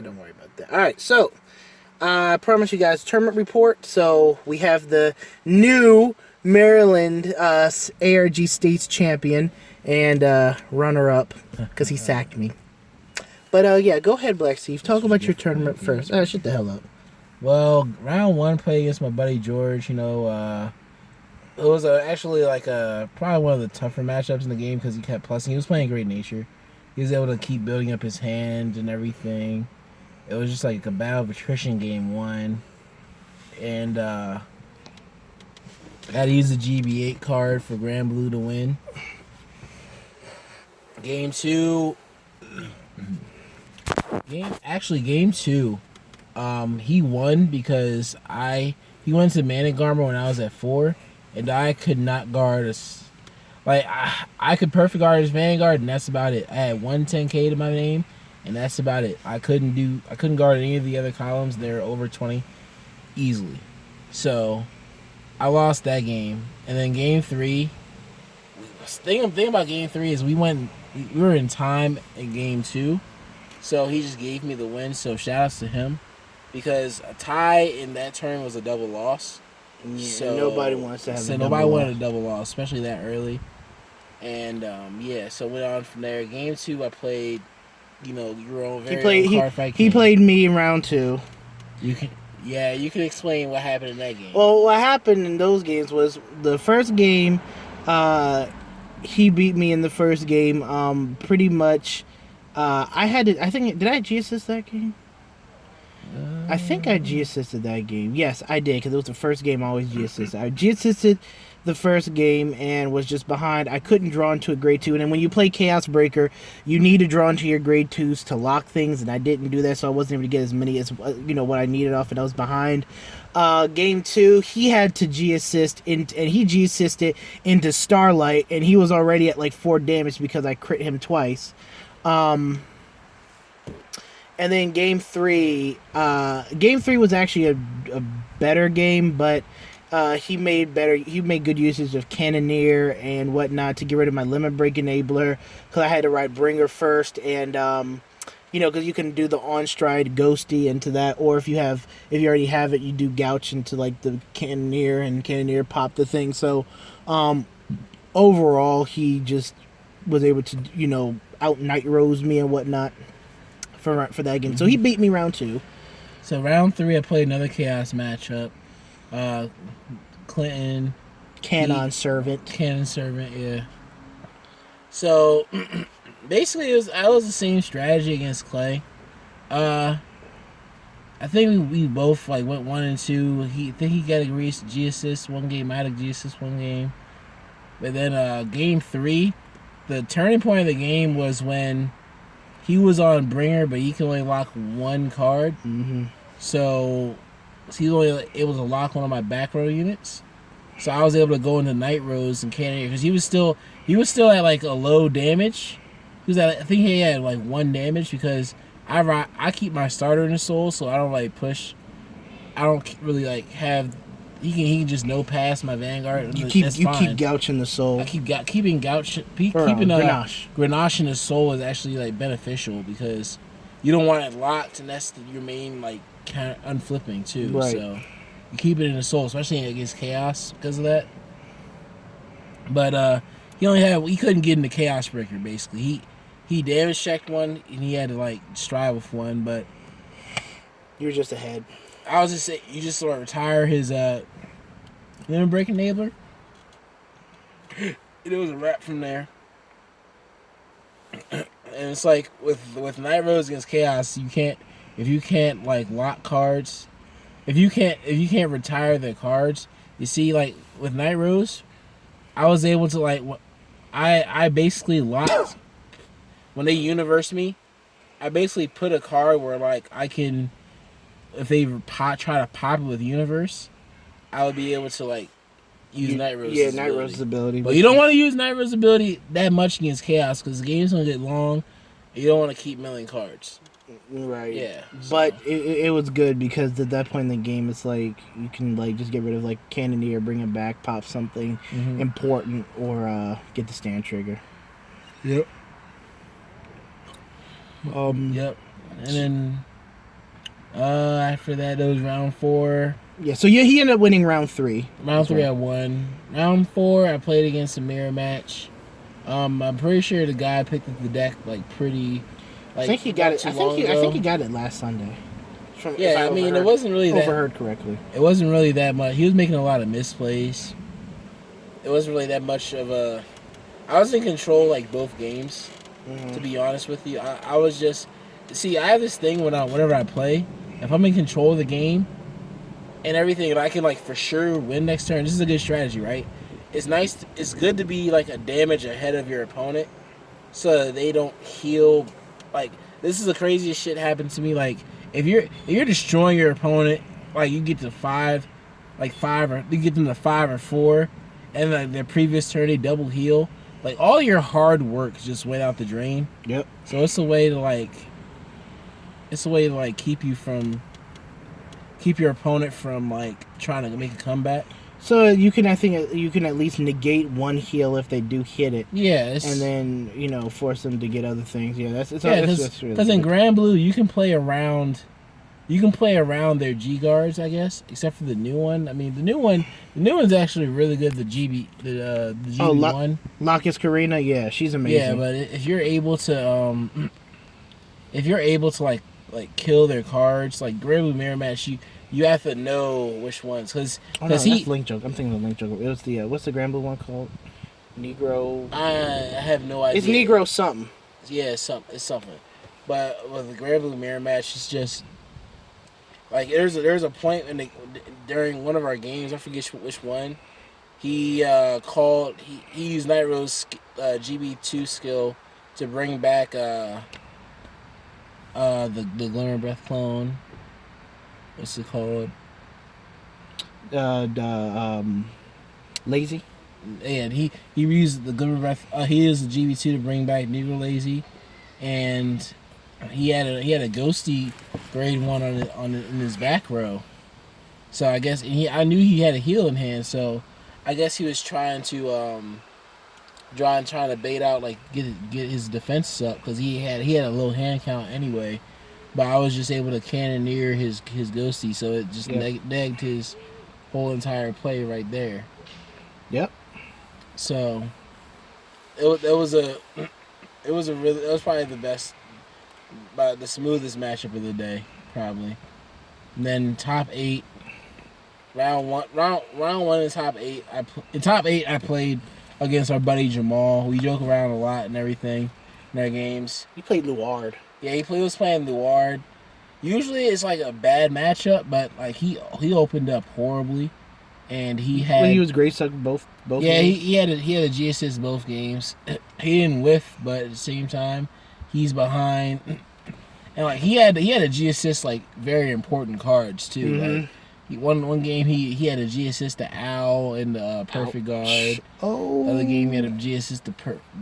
Don't worry about that. All right, so I promise you guys tournament report. So we have the new Maryland ARG States champion and runner-up because he sacked me. But yeah, go ahead, Black Steve. Talk about your tournament first. Shut the hell up. Well, round 1 played against my buddy George. You know, it was actually like probably one of the tougher matchups in the game because he kept plussing. He was playing Great Nature. He was able to keep building up his hand and everything. It was just like a battle of attrition game 1. And I had to use the GB8 card for Grand Blue to win. Game 2. Game 2. He won because he went to Mana Garmer when I was at 4, and I could not guard us. Like I could perfect guard his Vanguard, and that's about it. I had 110k to my name, and that's about it. I couldn't guard any of the other columns. They're over 20 easily. So I lost that game, and then game 3. The thing about game 3 is we were in time in game 2, so he just gave me the win. So shout outs to him. Because a tie in that turn was a double loss. Yeah, so nobody wants to have so a nobody double wanted loss. a double loss, especially that early. And yeah, so went on from there. Game 2, I played, your own very Cardfight. He played me in round 2. You can explain what happened in that game. Well, what happened in those games was the first game, he beat me in the first game. Pretty much, did I G-assist that game? I think I G-assisted that game. Yes, I did, because it was the first game I always G-assisted. I G-assisted the first game and was just behind. I couldn't draw into a grade 2. And then when you play Chaos Breaker, you need to draw into your grade 2s to lock things, and I didn't do that, so I wasn't able to get as many as what I needed off, and I was behind. Game 2, he had to G-assist, and he G-assisted into Starlight, and he was already at like 4 damage because I crit him twice. And then game 3 was actually a better game, but he made good usage of Cannoneer and whatnot to get rid of my Limit Break Enabler, because I had to write Bringer first, and because you can do the on stride Ghosty into that, or if you already have it, you do Gouch into like the Cannoneer, and Cannoneer pop the thing. So overall, he just was able to out Night Rose me and whatnot for that game. So he beat me round 2. So round 3, I played another Chaos matchup. Clinton. Cannon Servant, yeah. So basically, it was the same strategy against Clay. I think we both went 1 and 2. He got a G assist one game. I had a G assist one game. But then game 3, the turning point of the game was when he was on Bringer, but he can only lock 1 card. Mm-hmm. So he was only able to lock one of my back row units. So I was able to go into Night Rose and Cannoneer because he was still at like a low damage. I think he had like 1 damage because I keep my starter in the soul, so I don't push. I don't really have. He can just no pass my Vanguard. You keep Gouching the soul. I keeping Gouch. Keeping Grenache in the soul is actually beneficial because you don't want it locked, and that's your main kind of unflipping too. Right. So you keep it in the soul, especially against Chaos because of that. But he couldn't get into Chaos Breaker basically. He damage checked 1 and he had to strive with 1, but you were just ahead. I was just saying, you just sort of retire his Limit Break Enabler. It was a wrap from there. And it's with Night Rose against Chaos, if you can't lock cards, if you can't retire the cards, you see with Night Rose, I was able to I basically locked when they universe me. I basically put a card where I can, if they try to pop it with universe, I would be able to use Night Rose's ability. Night Rose's ability. But you don't want to use Night Rose's ability that much against Chaos because the game's gonna get long. You don't want to keep milling cards. Right. Yeah. But it was good because at that point in the game, it's you can just get rid of Cannoneer, bring it back, pop something important, or get the stand trigger. Yep. Yep. And then After that, it was round 4. Yeah, so he ended up winning round 3. Round 3, I won. Round 4, I played against a mirror match. I'm pretty sure the guy picked up the deck like pretty. Like, I think he got it. I think he got it last Sunday. Yeah, I mean, it wasn't really that overheard correctly. It wasn't really that much. He was making a lot of misplays. It wasn't really that much of a. I was in control like both games. To be honest with you, I was just. See, I have this thing whenever I play, if I'm in control of the game, and everything, and I can like for sure win next turn. This is a good strategy, right? It's nice. It's good to be like a damage ahead of your opponent, so that they don't heal. Like, this is the craziest shit happened to me. Like, if you're destroying your opponent, like you get to 5, like 5 or you get them to 5 or 4, and like their previous turn they double heal. Like, all your hard work just went out the drain. Yep. So it's a way to keep your opponent from like trying to make a comeback. So I think you can at least negate one heal if they do hit it. Yeah, and then force them to get other things. Yeah, that's because really in Grand Blue you can play around. You can play around their G guards, I guess, except for the new one. I mean, the new one's actually really good. The GB one. Lacus Karina, yeah, she's amazing. Yeah, but if you're able to like kill their cards, like Grand Blue Mirror Match, you have to know which ones, because that's Link Joke. I'm thinking of Link Joke. It was the what's the Grand Blue one called? Negro. I have no idea. It's Negro something. Yeah, it's something. But with the Grand Blue Mirror Match, it's just like there's a point during one of our games, I forget which one, he used Night Rose GB2 skill to bring back the Glimmer Breath clone. What's it called? Lazy. And he used the Glimmer Breath. He used the GB2 to bring back Negro Lazy, and he had a Ghosty grade 1 in his back row. So I guess I knew he had a heal in hand. So I guess he was trying to trying to bait out, like get his defenses up, because he had a low hand count anyway. But I was just able to cannoneer his Ghosty, so it just negged his whole entire play right there. Yep. So it was probably the best, but the smoothest matchup of the day, probably. And then top 8, round one in top 8. In top 8, I played against our buddy Jamal. We joke around a lot and everything in our games. He played Luard. Yeah, he was playing Luard. Usually it's like a bad matchup, but like he opened up horribly, and he was great suck both. Yeah, games. he had a G assist both games. He didn't whiff, but at the same time, he's behind, and like he had a G assist like very important cards too. Mm-hmm. Like one game he had a G assist to Owl and Perfect Guard. Oh. Other game he had a G assist to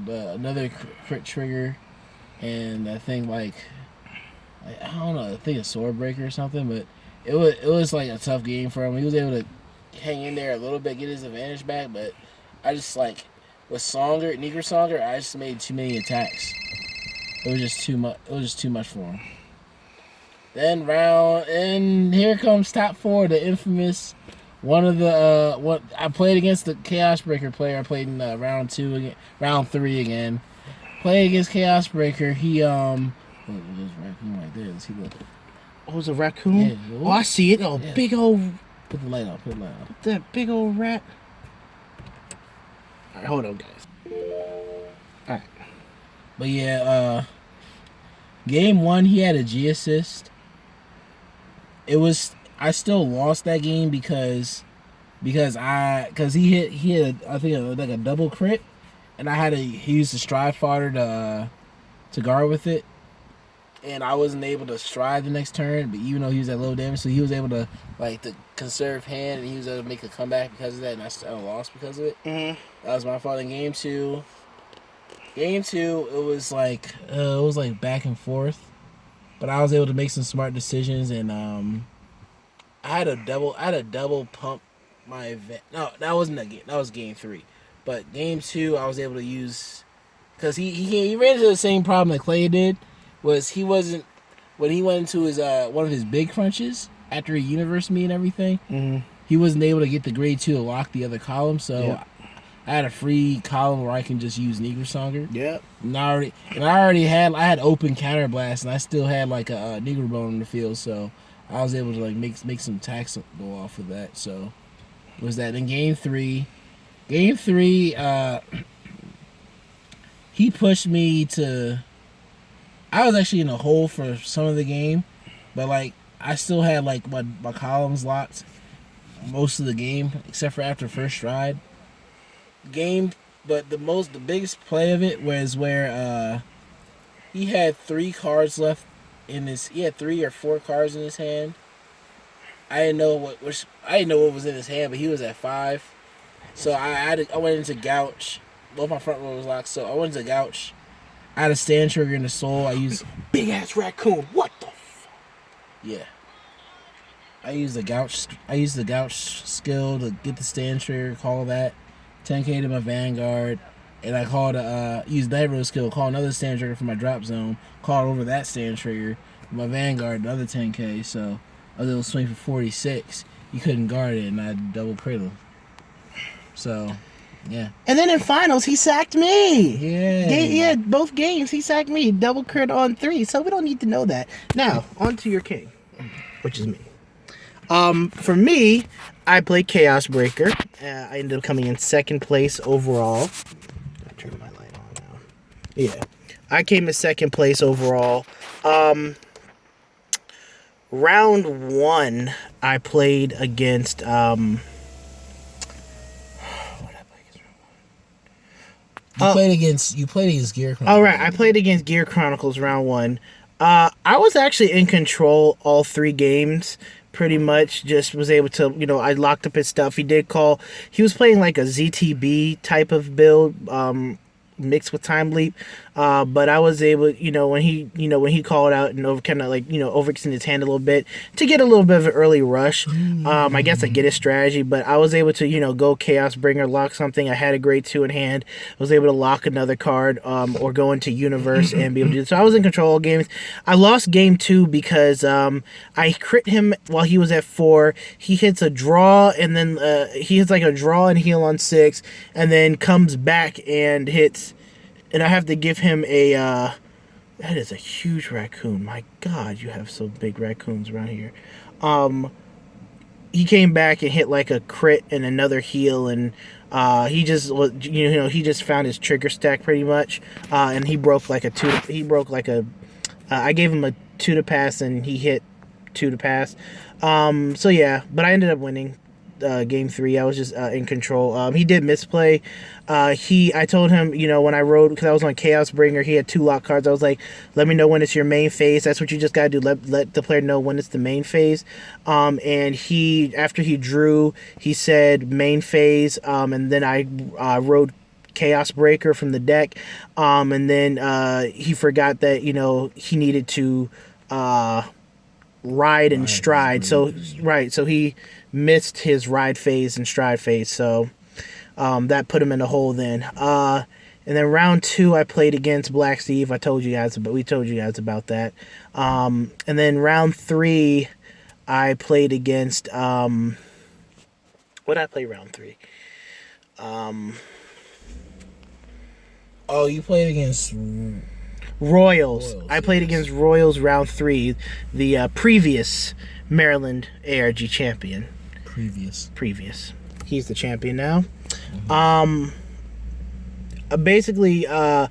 another crit trigger. And I think I don't know, I think a Sword Breaker or something, but it was like a tough game for him. He was able to hang in there a little bit, get his advantage back, but I just like with Negro Songer, I just made too many attacks. It was just too much. It was just too much for him. Then and here comes top 4, the infamous one of the what I played against the Chaos Breaker player. I played in round 3 again. Play against Chaos Breaker. He there's a raccoon right there. Let's see the. Oh, it was a raccoon. Yeah, oh, I see it. Oh, yeah. Big old. Put the light on. That big old rat. All right, hold on, guys. All right. But yeah, game 1 he had a G assist. I still lost that game because he hit I think like a double crit. And he used the Stride Fodder to guard with it. And I wasn't able to stride the next turn, but even though he was at low damage, so he was able to to conserve hand, and he was able to make a comeback because of that, and I still lost because of it. Mm-hmm. That was my fault. In game 2, it was like back and forth, but I was able to make some smart decisions, and I had a double pump my event. No, that wasn't that game. That was game 3. But game 2, I was able to use, because he ran into the same problem that Clay did, was he wasn't when he went into his one of his big crunches after he universed me and everything, Mm-hmm. he wasn't able to get the grade 2 to lock the other column, so Yep. I had a free column where I can just use Negro Songer. Yep. And I already had open counterblast, and I still had like a Negro Bone in the field, so I was able to like make some attacks go off of that. So was that in game three? Game three, he pushed me to. I was actually in a hole for some of the game, but like I still had like my columns locked most of the game, except for after first stride. But the biggest play of it was where he had 3 cards left in his. He had 3 or 4 cards in his hand. I didn't know what was in his hand, but he was at 5. So I went into gouge. Both my front row was locked, so I went into gouge. I had a stand trigger in the soul. I used Big ass raccoon. What the? yeah. I used the gouge skill to get the stand trigger. Call that 10k to my Vanguard, and I called used that row skill. Call another stand trigger for my drop zone. Called over that stand trigger for my Vanguard, another 10k. So I was able to swing for 46. You couldn't guard it, and I double crit him. So, yeah. And then in finals, he sacked me. Yeah. Both games, he sacked me. Double crit on 3, so we don't need to know that. Now, on to your king, which is me. For me, I played Chaos Breaker. I ended up coming in 2nd place overall. I'll turn my light on now. Yeah. I came in 2nd place overall. Round 1, I played against... You played against Gear Chronicles. All right, I played against Gear Chronicles round 1. I was actually in control all 3 games. Pretty much just was able to, I locked up his stuff. He was playing like a ZTB type of build, mixed with Time Leap. But I was able, when he called out and overextended his hand a little bit to get a little bit of an early rush. I guess I get his strategy, but I was able to, go Chaos Bringer, lock something. I had a grade 2 in hand. I was able to lock another card, or go into Universe and be able to do it. So I was in control of games. I lost game 2 because I crit him while he was at 4. He hits a draw, and then he hits like a draw and heal on 6, and then comes back and hits. And I have to give him a, that is a huge raccoon. My God, you have so big raccoons around here. He came back and hit like a crit and another heal, and he just was, he just found his trigger stack pretty much. And he broke like a 2, I gave him a 2 to pass, and he hit 2 to pass. So yeah, but I ended up winning. Game 3, I was just in control. He did misplay. I told him, when I rode, because I was on Chaos Bringer, he had 2 lock cards. I was like, let me know when it's your main phase. That's what you just gotta do. Let the player know when it's the main phase. And after he drew, he said main phase. And then I rode Chaos Breaker from the deck. And then he forgot that he needed to ride and stride. So he missed his ride phase and stride phase, so that put him in a hole then. And then round 2, I played against Black Steve. We told you guys about that. And then round 3, I played against what did I play round 3? You played against Royals. I played against Royals round 3, the previous Maryland ARG champion. Previous. He's the champion now. Basically, I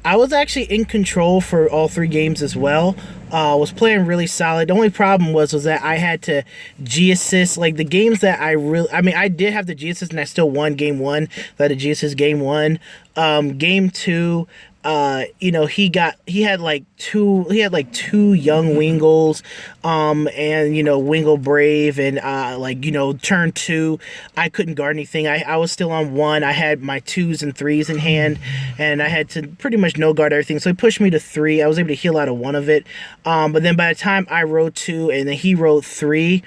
was actually in control for all 3 games as well. Was playing really solid. The only problem was that I had to G-assist. Like, the games that I did have the G-assist, and I still won game 1. That a G-assist game 1. Game 2, he had like two young Wingles, and Wingle Brave, and turn 2, I couldn't guard anything. I was still on 1. I had my 2s and 3s in hand, and I had to pretty much no guard everything. So he pushed me to 3. I was able to heal out of 1 of it. But then by the time I rode 2 and then he rode 3,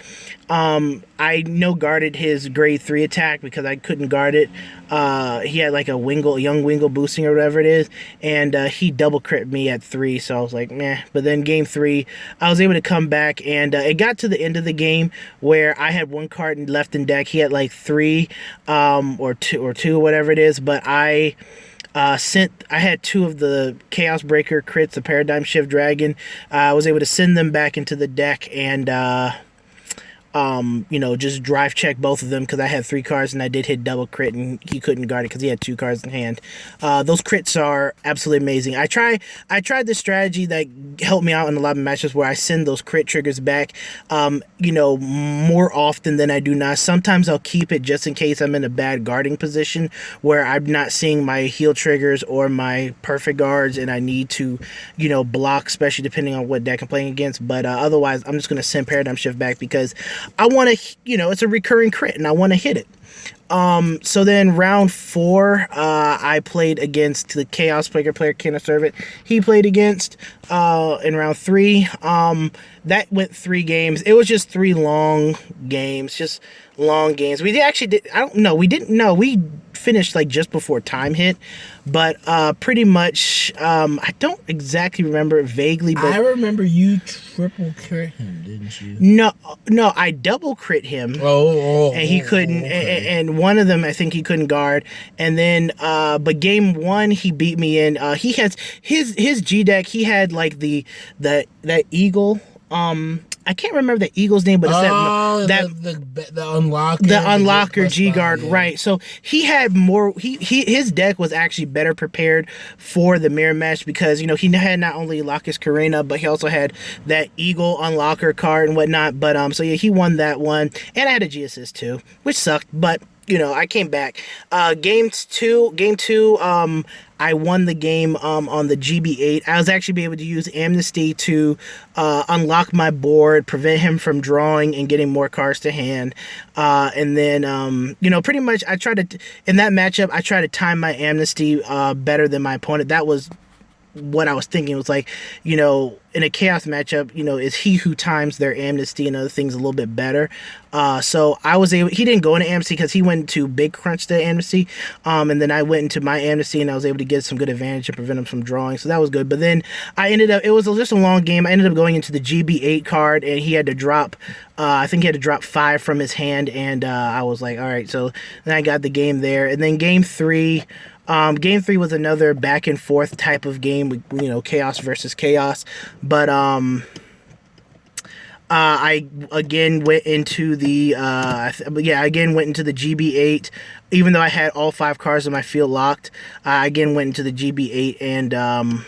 I no guarded his grade 3 attack because I couldn't guard it. He had like a young Wingle boosting or whatever it is, and he double crit me at 3, so I was like, meh. But then game 3, I was able to come back, and it got to the end of the game where I had 1 card left in deck. He had like 3, or two, whatever it is, but I had 2 of the Chaos Breaker crits, the Paradigm Shift Dragon. I was able to send them back into the deck and just drive check both of them because I had 3 cards and I did hit double crit and he couldn't guard it because he had 2 cards in hand. Those crits are absolutely amazing. I tried this strategy that helped me out in a lot of matches where I send those crit triggers back, more often than I do not. Sometimes I'll keep it just in case I'm in a bad guarding position where I'm not seeing my heal triggers or my perfect guards and I need to, block, especially depending on what deck I'm playing against. But otherwise, I'm just going to send Paradigm Shift back because I want to, it's a recurring crit and I want to hit it. So then round 4, I played against the Chaos Breaker player, Kenna Servant. He played against, in round 3. That went 3 games. It was just 3 long games, we finished like just before time hit, but pretty much, I don't exactly remember, vaguely, but I remember you triple crit him, didn't you? No, I double crit him. And he couldn't, okay. and one of them I think he couldn't guard, and then but game 1 he beat me in. He has his G deck. He had like that eagle. I can't remember the eagle's name, but it's the unlocker. The unlocker G guard, yeah. right? So he had more. His deck was actually better prepared for the mirror match because he had not only Lacus Karina, but he also had that eagle unlocker card and whatnot. But so yeah, he won that one, and I had a G assist too, which sucked, but I came back. Game two, I won the game on the GB8. I was actually able to use Amnesty to unlock my board, prevent him from drawing and getting more cards to hand. And then, pretty much in that matchup, I tried to time my Amnesty better than my opponent. That was what I was thinking. It was like, in a chaos matchup, is he who times their Amnesty and other things a little bit better. So I was able, he didn't go into Amnesty because he went to Big Crunch to Amnesty. And then I went into my Amnesty and I was able to get some good advantage and prevent him from drawing. So that was good. But then it was just a long game. I ended up going into the GB8 card and he had to drop, I think he had to drop 5 from his hand. And I was like, all right. So then I got the game there. And then game 3, game 3 was another back and forth type of game with, chaos versus chaos. But I again went into the GB8, even though I had all 5 cards in my field locked. I again went into the GB8 and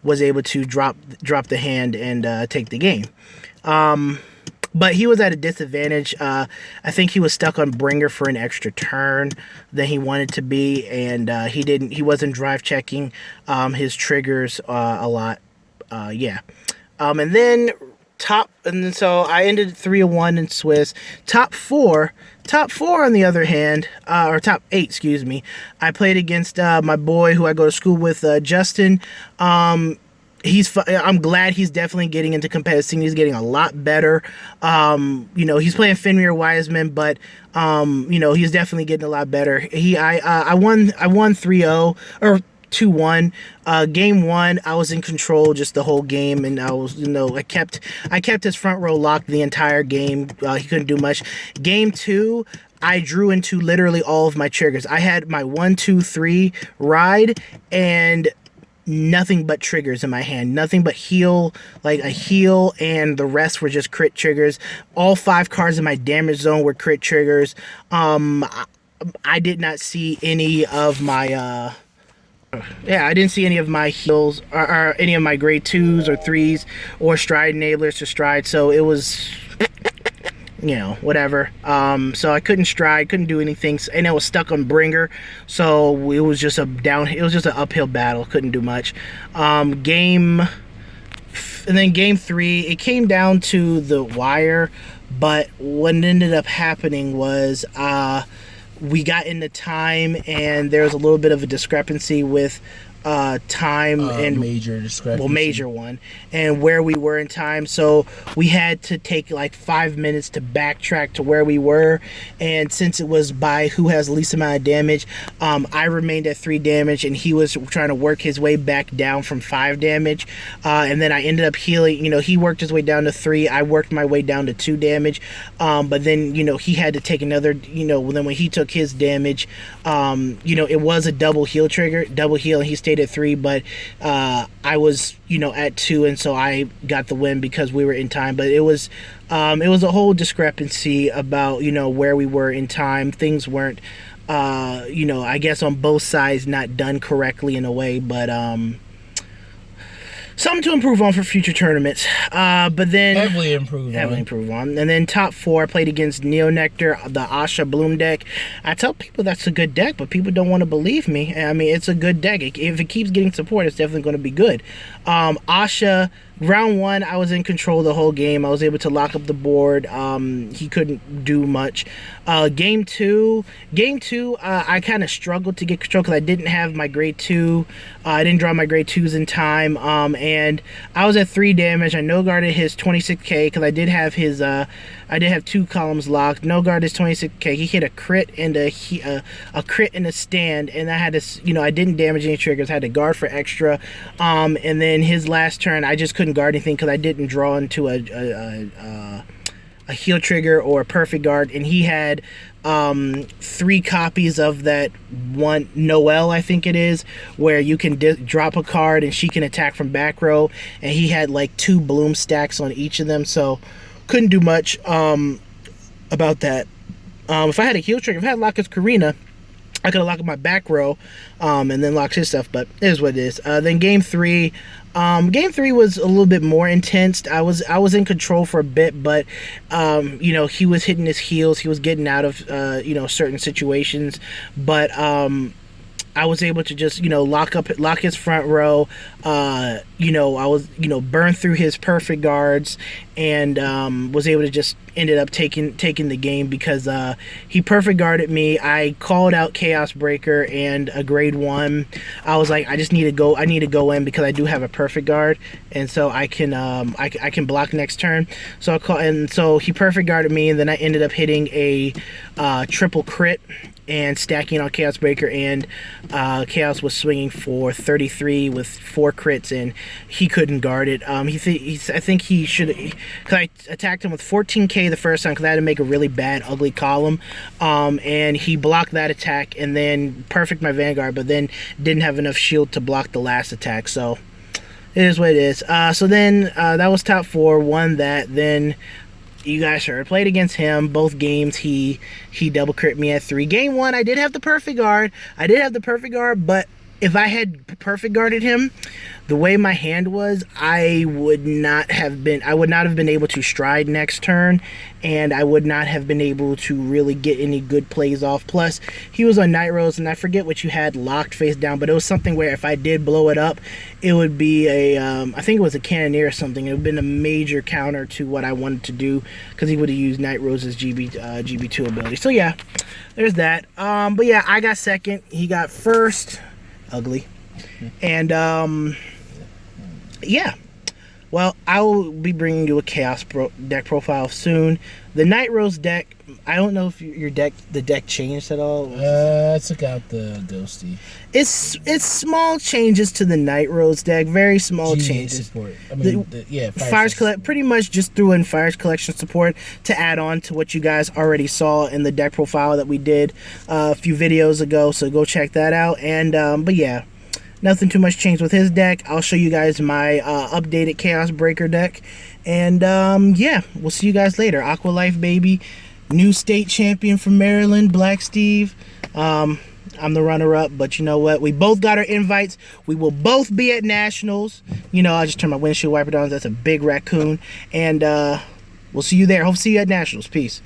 was able to drop the hand and take the game. But he was at a disadvantage. I think he was stuck on Bringer for an extra turn than he wanted to be, and he wasn't drive checking his triggers a lot. And then so I ended 3-1 in Swiss. Top four on the other hand, or top 8, excuse me. I played against my boy who I go to school with, Justin. I'm glad he's definitely getting into competitive scene. He's getting a lot better. He's playing Fenrir Wiseman, but he's definitely getting a lot better. I won 3-0 or 2-1. Game 1, I was in control just the whole game, and I was, I kept his front row locked the entire game. He couldn't do much. Game 2, I drew into literally all of my triggers. I had my 1, 2, 3 ride and nothing but triggers in my hand. Nothing but heal, like a heal, and the rest were just crit triggers. All 5 cards in my damage zone were crit triggers. I did not see any of my I didn't see any of my heals or any of my grade 2s or 3s or stride enablers to stride, so it was whatever. So I couldn't stride, couldn't do anything, and I was stuck on Bringer, so it was just an uphill battle. Couldn't do much. Game 3, it came down to the wire, but what ended up happening was we got into time and there was a little bit of a discrepancy with time and major discrepancy. well, major one, and where we were in time. So we had to take like 5 minutes to backtrack to where we were, and since it was by who has the least amount of damage, I remained at 3 damage, and he was trying to work his way back down from 5 damage, and then I ended up healing. You know, he worked his way down to 3. I worked my way down to 2 damage, but then, you know, he had to take another. You know, then when he took his damage, you know, it was a double heal trigger, double heal, and he stayed at 3, but I was, you know, at 2, and so I got the win because we were in time. But it was a whole discrepancy about, you know, where we were in time. Things weren't, you know, I guess on both sides not done correctly in a way, but something to improve on for future tournaments. But then heavily improve on. And then top 4, I played against Neo Nectar, the Asha Bloom deck. I tell people that's a good deck, but people don't want to believe me. I mean, it's a good deck. If it keeps getting support, it's definitely going to be good. Asha, round 1, I was in control the whole game. I was able to lock up the board. He couldn't do much. Game 2, I kind of struggled to get control because I didn't have my grade 2. I didn't draw my grade 2s in time, and I was at 3 damage. I no-guarded his 26k because I did have his, I did have 2 columns locked. No-guarded his 26k. He hit a crit and a crit and a stand, and I had to, you know, I didn't damage any triggers. I had to guard for extra, and then his last turn, I just couldn't guard anything because I didn't draw into a heal trigger or a perfect guard, and he had 3 copies of that one Noelle, I think it is, where you can drop a card and she can attack from back row, and he had like 2 bloom stacks on each of them, so couldn't do much about that. If I had a heal trigger, if I had Lockett's Karina, I could have locked my back row and then locked his stuff, but it is what it is. Then game 3. Game 3 was a little bit more intense. I was in control for a bit, but you know, he was hitting his heels. He was getting out of you know, certain situations, but I was able to just, you know, lock his front row. You know, I was, you know, burn through his perfect guards, and was able to just ended up taking the game because he perfect guarded me. I called out Chaos Breaker and a grade 1. I was like, I need to go in because I do have a perfect guard, and so I can I can block next turn. So so he perfect guarded me, and then I ended up hitting a triple crit and stacking on Chaos Breaker, and Chaos was swinging for 33 with 4 crits, and he couldn't guard it. I think he should, because I attacked him with 14k the first time because I had to make a really bad, ugly column, and he blocked that attack and then perfect my Vanguard, but then didn't have enough shield to block the last attack, so it is what it is. So then that was top 4, won that. Then you guys heard, played against him both games. He double crit me at 3. Game 1, I did have the perfect guard. But if I had perfect guarded him, the way my hand was, I would not have been able to stride next turn, and I would not have been able to really get any good plays off. Plus, he was on Night Rose, and I forget what you had locked face down, but it was something where if I did blow it up, it would be a, I think it was a Cannoneer or something. It would have been a major counter to what I wanted to do, because he would have used Night Rose's GB2 ability. So yeah, there's that. But yeah, I got second. He got first. Ugly. And yeah, well, I will be bringing you a Chaos deck profile soon. The Night Rose deck, I don't know if the deck changed at all. I took out the Ghosty. It's small changes to the Night Rose deck, very small changes. Support. I mean, Fires Collect, pretty much just threw in Fires Collection support to add on to what you guys already saw in the deck profile that we did a few videos ago, so go check that out. And but yeah, nothing too much changed with his deck. I'll show you guys my updated Chaos Breaker deck. And yeah, we'll see you guys later. AQUA Life, baby. New state champion from Maryland, Black Steve. I'm the runner-up, but you know what? We both got our invites. We will both be at Nationals. You know, I just turned my windshield wiper down. That's a big raccoon. And we'll see you there. Hope to see you at Nationals. Peace.